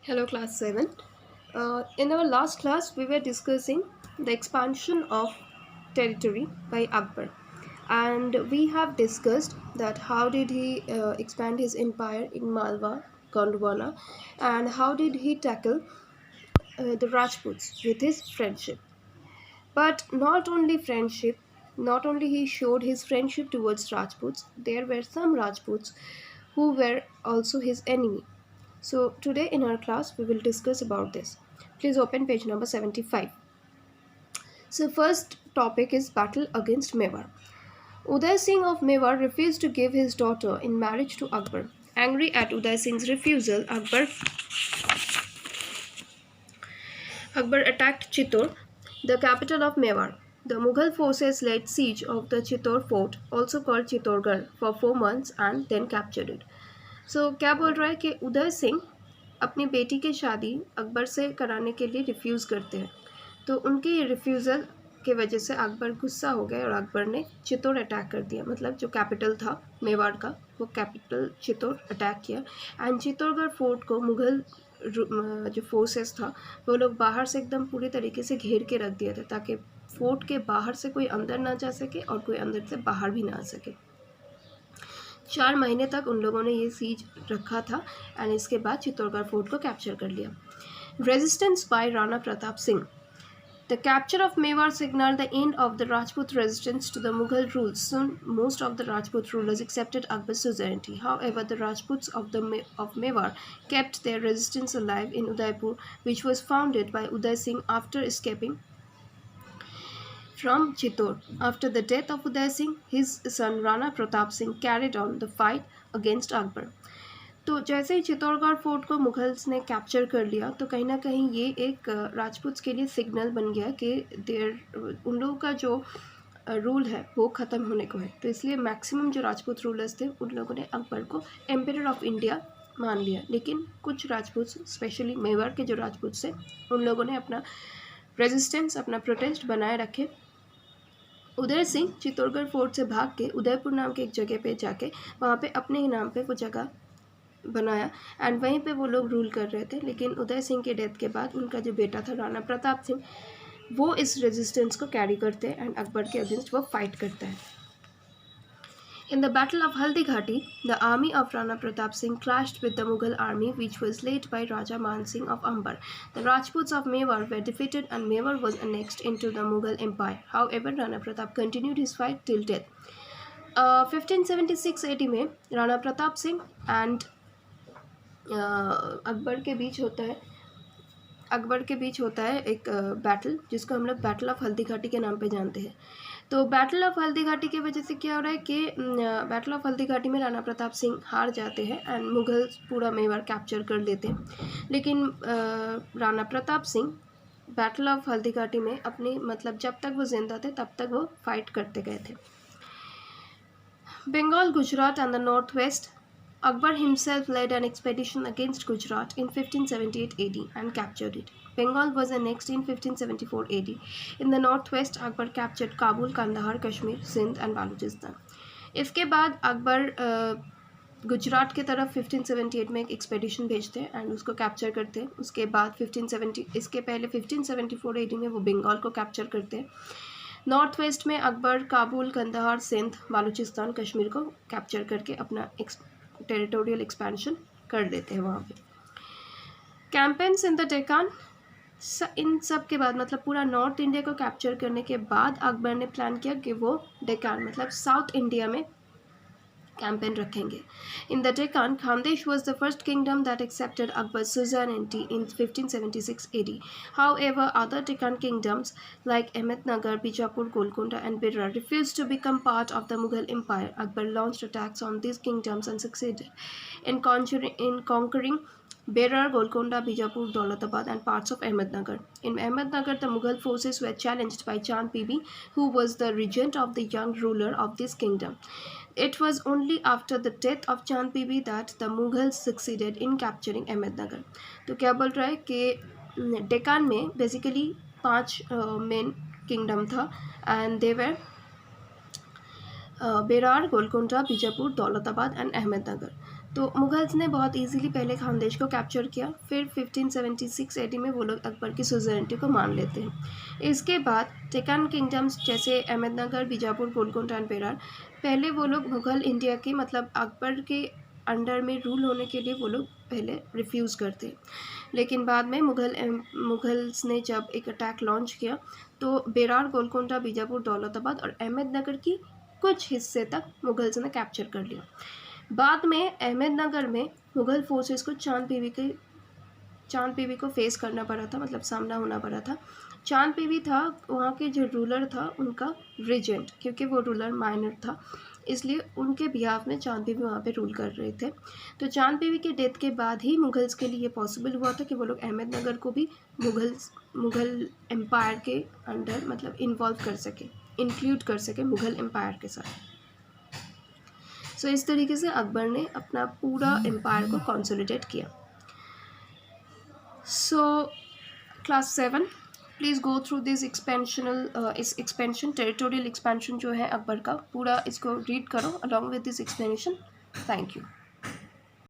Hello, class 7. In our last class, we were discussing the expansion of territory by Akbar, and we have discussed that how did he expand his empire in Malwa, Gondwana, and how did he tackle the Rajputs with his friendship. But not only friendship, not only he showed his friendship towards Rajputs, there were some Rajputs who were also his enemy. So today in our class we will discuss about this. Please open page number 75. So first topic is battle against Mewar. Uday Singh of Mewar refused to give his daughter in marriage to Akbar. Angry at Uday Singh's refusal, Akbar attacked Chittor, the capital of Mewar. The Mughal forces laid siege of the Chittor fort, also called Chittorgarh, for 4 months and then captured it. सो क्या बोल रहा है कि उदय सिंह अपनी बेटी की शादी अकबर से कराने के लिए रिफ्यूज़ करते हैं। तो उनकी रिफ्यूज़ल की वजह से अकबर गुस्सा हो गए और अकबर ने चित्तौड़ अटैक कर दिया। मतलब जो कैपिटल था मेवाड़ का, वो कैपिटल चित्तौड़ अटैक किया। एंड चित्तौड़गढ़ फोर्ट को मुग़ल जो फोर्सेस था वो लोग बाहर से एकदम पूरी तरीके से घेर के रख दिया था, ताकि फोर्ट के बाहर से कोई अंदर ना जा सके और कोई अंदर से बाहर भी ना आ सके। 4 महीने तक उन लोगों ने ये सीज रखा था एंड इसके बाद चित्तौड़गढ़ फोर्ट को कैप्चर कर लिया। Resistance bye Rana Pratap Singh. The capture of Mewar signaled the end of the Rajput resistance to the Mughal rule. Soon, most of the Rajput rulers accepted Akbar's suzerainty. However, the Rajputs of Mewar kept their resistance alive in Udaipur, which was founded by Uday Singh after escaping from Chittor. After the death of Uday Singh, his son Rana Pratap Singh carried on the fight against Akbar. तो जैसे ही Chittorgarh fort को Mughals ने capture कर लिया, तो कहीं ना कहीं ये एक राजपूत्स के लिए सिग्नल बन गया कि उन लोगों का जो रूल है वो ख़त्म होने को है। तो इसलिए मैक्सिमम जो राजपूत रूलर्स थे उन लोगों ने अकबर को एम्परर ऑफ इंडिया मान लिया। लेकिन कुछ राजपूत, स्पेशली मेवाड़ के जो राजपूत थे, उन लोगों ने अपना रेजिस्टेंस, अपना प्रोटेस्ट बनाए रखे। उदय सिंह चित्तौड़गढ़ फोर्ट से भाग के उदयपुर नाम के एक जगह पे जाके वहाँ पे अपने ही नाम पे वो जगह बनाया एंड वहीं पे वो लोग रूल कर रहे थे। लेकिन उदय सिंह के डेथ के बाद उनका जो बेटा था राणा प्रताप सिंह, वो इस रेजिस्टेंस को कैरी करते हैं एंड अकबर के अगेंस्ट वो फाइट करता है। In the Battle of Haldi Ghati, the army of Rana Pratap Singh clashed with the Mughal army, which was led by Raja Man Singh of Amber. The Rajputs of Mewar were defeated and Mewar was annexed into the Mughal Empire. However, Rana Pratap continued his fight till death. 1576 AD में Rana Pratap Singh and Akbar के बीच होता है एक battle, जिसको हम लोग battle of Haldi Ghati के नाम पे जानते हैं। तो बैटल ऑफ हल्दी घाटी की वजह से क्या हो रहा है कि बैटल ऑफ हल्दी घाटी में राणा प्रताप सिंह हार जाते हैं एंड मुगल पूरा मेवाड़ कैप्चर कर लेते हैं। लेकिन राणा प्रताप सिंह बैटल ऑफ हल्दी घाटी में अपनी, मतलब जब तक वो जिंदा थे तब तक वो फाइट करते गए थे। Bengal, Gujarat and the northwest. Akbar himself led an expedition against Gujarat in 1578 AD and captured it. Bengal was annexed in 1574 AD. In the northwest, Akbar captured Kabul, Kandahar, Kashmir, Sindh and Balochistan. इसके बाद अकबर गुजरात की तरफ 1578 में एक expedition भेजते हैं and उसको capture करते हैं। उसके बाद 1570, इसके पहले 1574 AD में वो बंगाल को कैप्चर करते हैं। नॉर्थ वेस्ट में अकबर काबुल, कंदहार, सिंध, बालूचिस्तान, कश्मीर को कैप्चर करके अपना टेरिटोरियल एक्सपेंशन कर देते हैं वहाँ पे। कैंपेन्स इन द डेकान, इन सब के बाद, मतलब पूरा नॉर्थ इंडिया को कैप्चर करने के बाद अकबर ने प्लान किया कि वो डेकान, मतलब साउथ इंडिया में कैंपेन रखेंगे। In the Deccan, Khandesh was the first kingdom that accepted Akbar's suzerainty in 1576 AD. However, other Deccan kingdoms like Ahmednagar, Bijapur, Golconda and Berar refused to become part of the Mughal Empire. Akbar launched attacks on these kingdoms and succeeded in conquering Berar, Golconda, Bijapur, Daulatabad and parts of Ahmednagar. In Ahmednagar, the Mughal forces were challenged by Chand Bibi, who was the regent of the young ruler of this kingdom. It was only after the death of Chand Bibi that the Mughals succeeded in capturing Ahmednagar. तो क्या बोल रहा है कि डेकान में basically 5 main kingdom था and they were Berar, Golconda, Bijapur, Daulatabad and Ahmednagar. तो Mughals ने बहुत इजीली पहले खानदेश को कैप्चर किया, फिर 1576 एडी में वो लोग अकबर की सुजरेनिटी को मान लेते हैं। इसके बाद डेक्कन किंगडम्स जैसे अहमदनगर, बीजापुर, गोलकोंडा एंड बेरार, पहले वो लोग मुगल इंडिया के मतलब अकबर के अंडर में रूल होने के लिए वो लोग पहले रिफ्यूज़ करते, लेकिन बाद में मुगल्स ने जब एक अटैक लॉन्च किया तो बेरार, गोलकोंडा, बीजापुर, दौलताबाद और अहमदनगर की कुछ हिस्से तक मुगल्स ने कैप्चर कर लिया। बाद में अहमदनगर में मुग़ल फोर्सेस को चांद बीबी को फेस करना पड़ा था, मतलब सामना होना पड़ा था। चांद बीबी था वहाँ के जो रूलर था उनका रिजेंट, क्योंकि वो रूलर माइनर था, इसलिए उनके बिहाफ में चांद बीबी वहाँ पे रूल कर रहे थे। तो चांद बीबी के डेथ के बाद ही मुगल्स के लिए पॉसिबल हुआ था कि वो लोग अहमदनगर को भी मुग़ल एम्पायर के अंडर मतलब इन्वॉल्व कर सके, इंक्लूड कर सके मुग़ल एम्पायर के साथ। सो इस तरीके से अकबर ने अपना पूरा एम्पायर को कंसोलिडेट किया। So class 7 please go through this इस एक्सपेंशन टेरिटोरियल एक्सपेंशन जो है अकबर का पूरा, इसको रीड करो along with this explanation. Thank you.